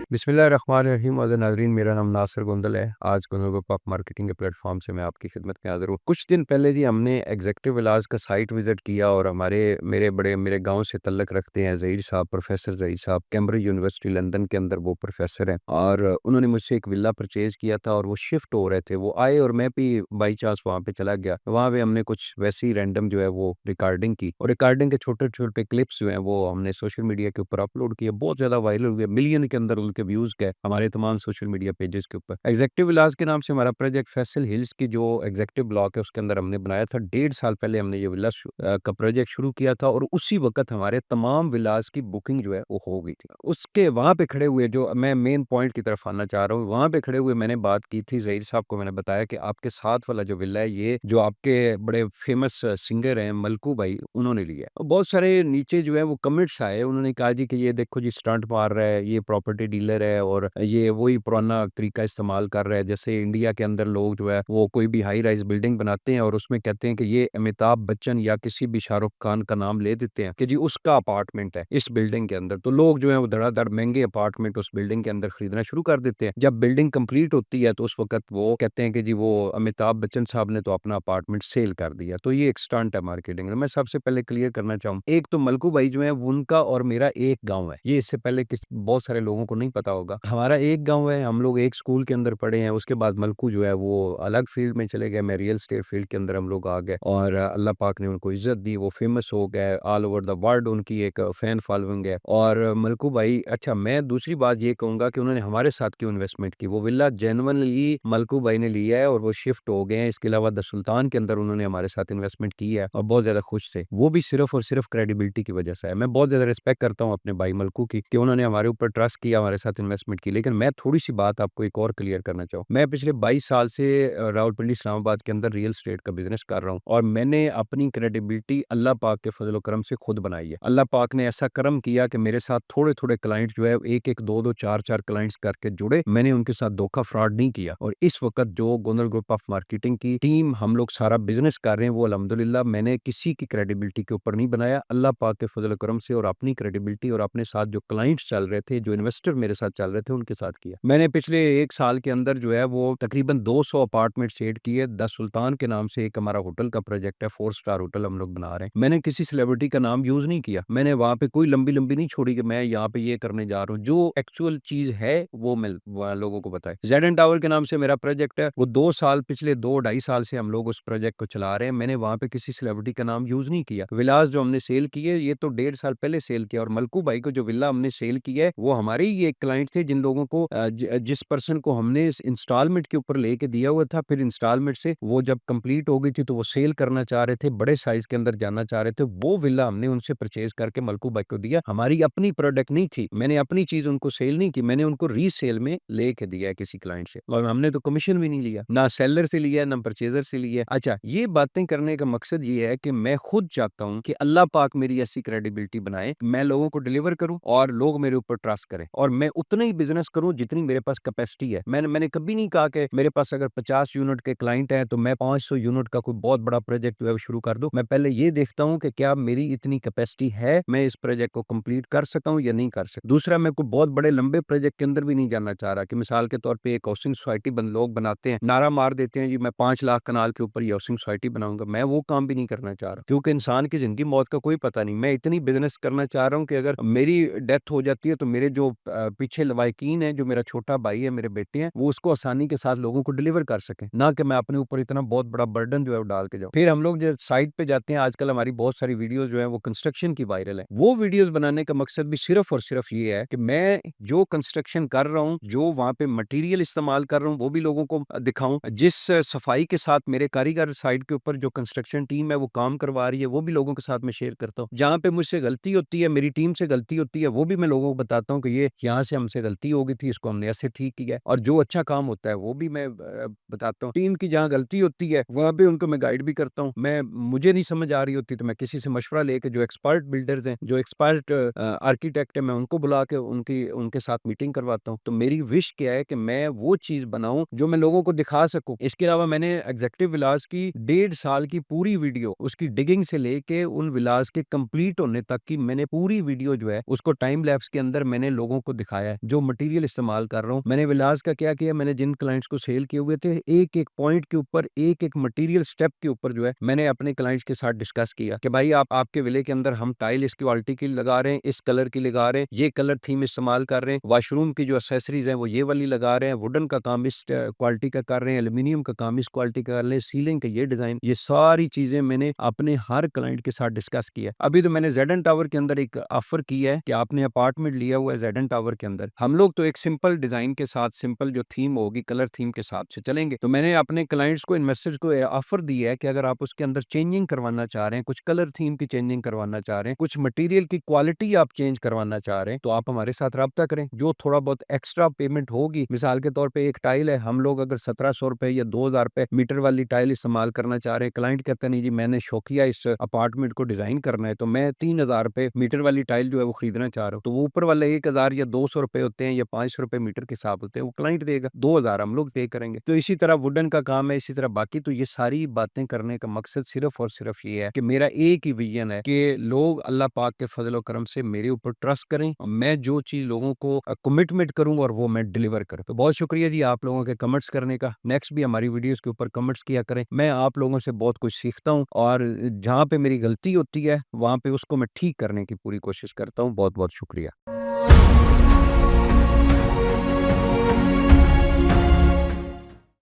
बिस्मिल्लाहिर्रहमानिर्रहीम नाज़रीन, मेरा नाम नासिर गोंदल है। आज गुंदल ग्रुप ऑफ मार्केटिंग के प्लेटफॉर्म से मैं आपकी खिदमत में हाज़िर हूँ। कुछ दिन पहले जी हमने एग्जीक्यूटिव विलास का साइट विज़िट किया और मेरे गांव से तल्लक रखते हैं ज़हीर साहब, प्रोफेसर ज़हीर साहब, कैम्ब्रिज यूनिवर्सिटी लंदन के अंदर वो प्रोफेसर हैं और उन्होंने मुझसे एक विला परचेज़ किया था और वो शिफ्ट हो रहे थे। वो आए और मैं भी बाई चांस वहाँ पे चला गया। वहाँ पे हमने कुछ वैसे ही रैंडम जो है वो रिकॉर्डिंग की और रिकॉर्डिंग के छोटे-छोटे क्लिप्स जो हैं वो हमने सोशल मीडिया के ऊपर अपलोड किए। बहुत ज़्यादा वायरल हुए, मिलियन के अंदर उनके व्यूज़ गए हमारे तमाम सोशल मीडिया पेजेस के ऊपर। एग्जीक्यूटिव विलास के नाम से हमारा प्रोजेक्ट फैसल हिल्स की जो एग्जीक्यूटिव ब्लॉक है उसके अंदर हमने बनाया था। 1.5 साल पहले हमने ये विला का प्रोजेक्ट शुरू किया था और उसी वक़्त हमारे तमाम विलास की बुकिंग जो है वो हो गई थी। उसके वहाँ पे खड़े हुए जो मैं मेन पॉइंट की तरफ आना चाह रहा हूँ, वहाँ पे खड़े हुए मैंने बात की थी ज़हीर साहब को, मैंने बताया कि आपके साथ वाला जो विला है ये जो आपके बड़े फेमस सिंगर हैं मलकू भाई उन्होंने लिया है। और बहुत सारे नीचे जो है वो कमेंट्स आए, उन्होंने कहा जी कि ये देखो जी स्टंट मार रहा है, ये प्रॉपर्टी डीलर है और ये वही पुराना तरीका इस्तेमाल कर रहा है। जैसे इंडिया के अंदर लोग जो है वो कोई भी हाई राइज़ बिल्डिंग बनाते हैं और उसमें कहते हैं कि ये अमिताभ बच्चन या किसी भी शाहरुख खान का नाम ले देते हैं कि जी उसका अपार्टमेंट है इस बिल्डिंग के अंदर। तो लोग जो है वो धड़ाधड़ महँगे अपार्टमेंट उस बिल्डिंग के अंदर खरीदना शुरू कर देते हैं। जब बिल्डिंग कंप्लीट होती है तो उस वक़्त वो कहते हैं कि जी वो अमिताभ बच्चन साहब ने तो अपना अपार्टमेंट सेल कर दिया। तो ये एक स्टंट है मार्केटिंग का। मैं सबसे पहले क्लियर करना चाहूँ, एक तो मलकू भाई जो है उनका और मेरा एक गाँव है। ये इससे पहले बहुत सारे लोगों को नहीं पता होगा। हमारा एक गाँव है, हम लोग एक स्कूल के अंदर पढ़े हैं। उसके बाद मलकू जो है वो अलग फील्ड में चले गए। मैं रियल एस्टेट फील्ड के अंदर हम लोग आ गए और अल्लाह पाक ने उनको इज़्ज़त दी, वो फेमस हो गए। ऑल ओवर द वर्ल्ड उनकी एक फैन फॉलोइंग है। और मलकू भाई, अच्छा मैं दूसरी बात ये कहूँगा कि उन्होंने हमारे साथ क्यों इन्वेस्टमेंट की। वो विला जेन्युइनली मलकू भाई ने लिया है और वो शिफ्ट हो गए हैं। इसके अलावा द सुल्तान के अंदर उन्होंने हमारे साथ इन्वेस्टमेंट की है और बहुत ज़्यादा खुश थे। वो भी सिर्फ़ और सिर्फ़ क्रेडिबिलिटी की वजह से है। मैं बहुत ज़्यादा रिस्पेक्ट करता हूँ अपने भाई मलकू की कि उन्होंने हमारे ऊपर ट्रस्ट किया, हमारे साथ इन्वेस्टमेंट की। लेकिन मैं थोड़ी-सी बात आपको एक और क्लियर करना चाहूँ। मैं पिछले 22 साल से रावलपिंडी, इस्लामाबाद के अंदर रियल एस्टेट का बिज़नेस कर रहा हूँ और मैंने अपनी क्रेडिबिलिटी अल्लाह पाक के फ़ज़ल व करम से खुद बनाई है। अल्लाह पाक ने ऐसा करम किया कि मेरे साथ थोड़े-थोड़े क्लाइंट जो है 1-1, 2-2, 4-4 क्लाइंट्स करके जुड़े। मैंने उनके साथ धोखा फ्रॉड नहीं किया और इस वक़्त जो गोंदल ग्रुप ऑफ मार्केटिंग की टीम हम लोग सारा बिज़नेस कर रहे हैं वो अल्हम्दुलिल्लाह मैंने किसी की क्रेडिबिलिटी के ऊपर नहीं बनाया। अल्लाह पाक के फ़ज़ल व करम से और अपनी क्रेडिबिलिटी और अपने साथ जो क्लाइंट्स चल रहे थे, जो इन्वेस्टर मेरे साथ चल रहे थे उनके साथ किया। मैंने पिछले 1 साल के अंदर जो है वो तकरीबन 200 अपार्टमेंट सेट किए। द सुल्तान के नाम से एक हमारा होटल का प्रोजेक्ट है, 4 स्टार होटल हम लोग बना रहे हैं। मैंने किसी सेलिब्रिटी का नाम यूज़ नहीं किया। मैंने वहाँ पे कोई लंबी-लंबी नहीं छोड़ी कि मैं यहाँ पे ये करने जा रहा हूँ। जो एक्चुअल चीज़ है वो मैं लोगों को बताएँ। ज़ेड एंड टावर के नाम से मेरा प्रोजेक्ट है। वो 2 साल, पिछले 2 ढाई साल से हम लोग उस प्रोजेक्ट को चला रहे हैं। मैंने वहाँ पे किसी सेलिब्रिटी का नाम यूज़ नहीं किया। विलास जो हमने सेल की है ये तो 1.5 साल पहले सेल किया और मलकू भाई को जो विला हमने सेल की है वो हमारे ही एक क्लाइंट थे जिन लोगों को जिस पर्सन को हमने इस इंस्टॉलमेंट के ऊपर लेके दिया हुआ था। फिर इंस्टॉलमेंट से वो जब कंप्लीट हो गई थी तो वो सेल करना चाह रहे थे, बड़े साइज़ के अंदर जाना चाह रहे थे। वो विला हमने उनसे परचेज़ करके मलकू भाई को दिया। हमारी अपनी प्रोडक्ट नहीं थी। मैंने अपनी चीज़ उनको सेल नहीं की, मैंने उनको रीसेल में लेके दिया है किसी क्लाइंट से और हमने तो कमीशन भी नहीं लिया। ना सेलर से लिया, ना परचेज़र से लिया। अच्छा, ये बातें करने का मकसद ये है कि मैं खुद चाहता हूँ कि अल्लाह पाक मेरी ऐसी क्रेडिबिलिटी बनाए, मैं लोगों को डिलीवर करूँ और लोग मेरे ऊपर ट्रस्ट करें और मैं उतना ही बिज़नेस करूँ जितनी मेरे पास कैपेसिटी है। मैंने कभी नहीं कहा कि मेरे पास अगर 50 यूनिट के क्लाइंट हैं तो मैं 500 यूनिट का कोई बहुत बड़ा प्रोजेक्ट जो है वो शुरू कर दूँ। मैं पहले ये देखता हूँ कि क्या मेरी इतनी कैपेसिटी है, मैं इस प्रोजेक्ट को कंप्लीट कर सकता हूँ या नहीं कर सकता। दूसरा, मैं कोई बहुत बड़े लंबे प्रोजेक्ट के अंदर भी नहीं जाना चाह रहा कि मिसाल के तौर पे एक हाउसिंग सोसाइटी लोग बनाते हैं, नारा मार देते हैं जी मैं 5 लाख कनाल के ऊपर ये हाउसिंग सोसाइटी बनाऊँगा। मैं वो काम भी नहीं करना चाह रहा क्योंकि इंसान की ज़िंदगी मौत का कोई पता नहीं। मैं इतनी बिज़नेस करना चाह रहा हूँ कि अगर मेरी डेथ हो जाती है तो मेरे जो पीछे लवाहिकीन हैं, जो मेरा छोटा भाई है, मेरे बेटे हैं, वो उसको आसानी के साथ लोगों को डिलीवर कर सकें, ना कि मैं अपने ऊपर इतना बहुत बड़ा बर्डन जो है वो डाल के जाऊँ। फिर हम लोग जो साइट पे जाते हैं, आजकल हमारी बहुत सारी वीडियोज़ जो हैं वो कंस्ट्रक्शन की वायरल है। वो वीडियोज़ बनाने का मकसद भी सिर्फ़ और सिर्फ़ ये है कि मैं जो कंस्ट्रक्शन कर रहा हूँ, जो वहाँ पे मटीरियल इस्तेमाल कर रहा हूँ, वो भी लोगों को दिखाऊँ। जिस सफाई के साथ मेरे कारीगर साइट के ऊपर जो कंस्ट्रक्शन टीम है वो काम करवा रही है, वो भी लोगों के साथ मैं शेयर करता हूँ। जहाँ पे मुझसे गलती होती है, मेरी टीम से गलती होती है, वो भी मैं लोगों को बताता हूँ कि ये यहाँ से हमसे गलती हो गई थी, इसको हमने ऐसे ठीक किया है। और जो अच्छा काम होता है वो भी मैं बताता हूँ। टीम की जहाँ गलती होती है वहाँ पे उनको मैं गाइड भी करता हूँ। मुझे नहीं समझ आ रही होती तो मैं किसी से मशवरा लेके, जो एक्सपर्ट बिल्डर्स हैं, जो एक्सपर्ट आर्किटेक्ट है, मैं उनको बुला के उनके साथ मीटिंग करवाता हूँ। तो मेरी विश क्या है कि मैं वो चीज़ बनाऊँ जो मैं लोगों को दिखा सकूँ। इसके अलावा मैंने एग्ज़ेक्टिव विलास की 1.5 साल की पूरी वीडियो, उसकी डिगिंग से लेके उन विलास के कंप्लीट होने तक की मैंने पूरी वीडियो जो है उसको टाइम लैप्स के अंदर मैंने लोगों को दिखाया है। जो मटेरियल इस्तेमाल कर रहा हूँ, मैंने विलास का क्या किया, मैंने जिन क्लाइंट्स को सेल किए हुए थे, एक-एक पॉइंट के ऊपर, एक-एक मटेरियल स्टेप के ऊपर जो है मैंने अपने क्लाइंट्स के साथ डिस्कस किया कि भाई आपके विले के अंदर हम टाइल इस क्वालिटी की लगा रहे हैं, इस कलर की लगा रहे हैं, ये कलर थीम इस्तेमाल कर रहे हैं, वॉशरूम की जो एक्सेसरीज हैं वो ये वाली लगा रहे हैं, वुडन का काम इस क्वालिटी का कर रहे हैं, एल्यूमीनियम का काम इस क्वालिटी का कर रहे हैं, सीलिंग का ये डिजाइन, ये सारी चीजें मैंने अपने हर क्लाइंट के साथ डिस्कस किया। अभी तो मैंने जेडन टावर के अंदर एक ऑफर किया है कि आपने अपार्टमेंट लिया हुआ है जेडन टावर के अंदर, हम लोग तो एक सिंपल डिजाइन के साथ, सिंपल जो थीम होगी कलर थीम के साथ से चलेंगे। तो मैंने अपने क्लाइंट्स को, इन्वेस्टर्स को ऑफर दिया है कि अगर आप उसके अंदर चेंजिंग करवाना चाह रहे हैं, कुछ कलर थीम की चेंजिंग करवाना चाह रहे हैं, कुछ मटेरियल की क्वालिटी आप चेंज करवाना चाह रहे हैं, तो आप हमारे साथ राब्ता करें। जो थोड़ा बहुत एक्स्ट्रा पेमेंट होगी, मिसाल के तौर पे एक टाइल है, हम लोग अगर 1700 रुपए या 2000 रुपए मीटर वाली टाइल इस्तेमाल करना चाह रहे हैं, क्लाइंट कहता नहीं जी मैंने शौकिया इस अपार्टमेंट को डिजाइन करना है, तो मैं 3000 रुपए मीटर वाली टाइल जो है वो खरीदना चाह रहा हूँ, तो वो ऊपर वाले 1000 या 200 रुपए होते हैं या 500 रुपए मीटर के हिसाब होते हैं, वो क्लाइंट देगा, 2000 हम लोग पे करेंगे। तो इसी तरह वुडन का काम है, इसी तरह बाकी। तो ये सारी बातें करने का मकसद सिर्फ और सिर्फ ये है कि मेरा एक ही विजन है कि लोग अल्लाह पाक के फजल करम से मेरे ऊपर ट्रस्ट करें और मैं जो चीज लोगों को कमिटमेंट करूं और वो मैं डिलीवर करूं। तो बहुत शुक्रिया जी आप लोगों के कमेंट्स करने का। नेक्स्ट भी हमारी वीडियोस के ऊपर कमेंट्स किया करें, मैं आप लोगों से बहुत कुछ सीखता हूं और जहां पे मेरी गलती होती है वहां पे उसको मैं ठीक करने की पूरी कोशिश करता हूं। बहुत बहुत शुक्रिया।